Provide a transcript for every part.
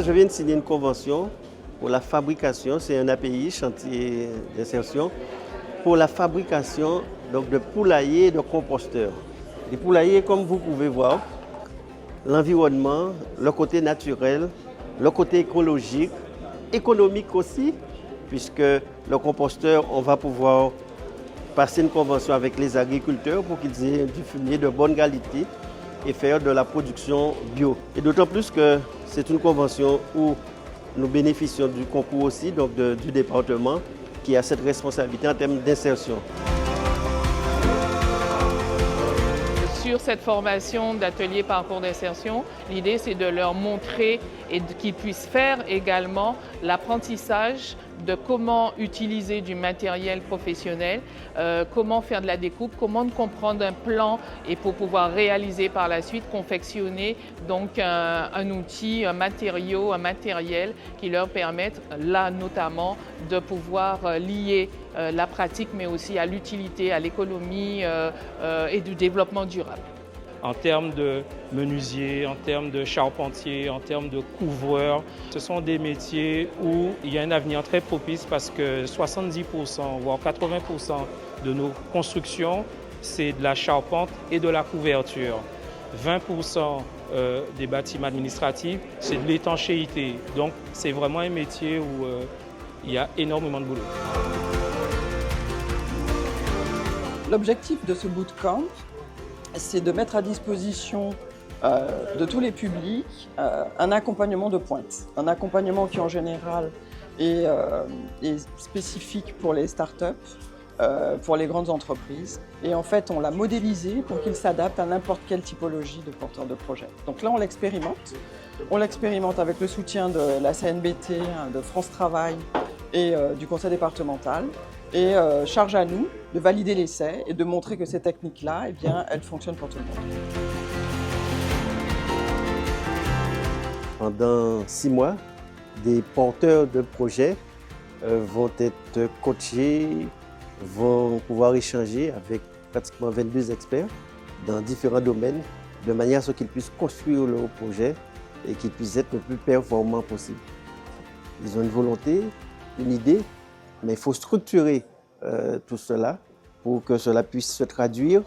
Je viens de signer une convention pour la fabrication, c'est un API, chantier d'insertion, pour la fabrication donc, de poulaillers et de composteurs. Les poulaillers, comme vous pouvez voir, l'environnement, le côté naturel, le côté écologique, économique aussi, puisque le composteur, on va pouvoir passer une convention avec les agriculteurs pour qu'ils aient du fumier de bonne qualité et faire de la production bio. Et d'autant plus que c'est une convention où nous bénéficions du concours aussi donc du département qui a cette responsabilité en termes d'insertion. Sur cette formation d'atelier parcours d'insertion, l'idée c'est de leur montrer et qu'ils puissent faire également l'apprentissage de comment utiliser du matériel professionnel, comment faire de la découpe, comment comprendre un plan et pour pouvoir réaliser par la suite, confectionner donc un outil, un matériel qui leur permette là notamment de pouvoir lier la pratique mais aussi à l'utilité, à l'économie et du développement durable. En termes de menuisier, en termes de charpentier, en termes de couvreur. Ce sont des métiers où il y a un avenir très propice parce que 70%, voire 80% de nos constructions, c'est de la charpente et de la couverture. 20% des bâtiments administratifs, c'est de l'étanchéité. Donc c'est vraiment un métier où il y a énormément de boulot. L'objectif de ce bootcamp, c'est de mettre à disposition de tous les publics un accompagnement de pointe. Un accompagnement qui en général est spécifique pour les startups, pour les grandes entreprises. Et en fait, on l'a modélisé pour qu'il s'adapte à n'importe quelle typologie de porteur de projet. Donc là, on l'expérimente. On l'expérimente avec le soutien de la CNBT, de France Travail et du conseil départemental. Et charge à nous de valider l'essai et de montrer que ces techniques-là, eh bien, elles fonctionnent pour tout le monde. Pendant 6 mois, des porteurs de projets vont être coachés, vont pouvoir échanger avec pratiquement 22 experts dans différents domaines, de manière à ce qu'ils puissent construire leur projet et qu'ils puissent être le plus performants possible. Ils ont une volonté, une idée, mais il faut structurer tout cela pour que cela puisse se traduire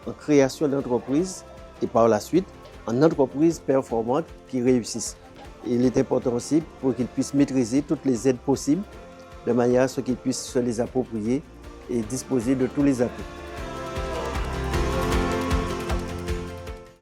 en création d'entreprises et par la suite en entreprises performantes qui réussissent. Il est important aussi pour qu'ils puissent maîtriser toutes les aides possibles de manière à ce qu'ils puissent se les approprier et disposer de tous les atouts.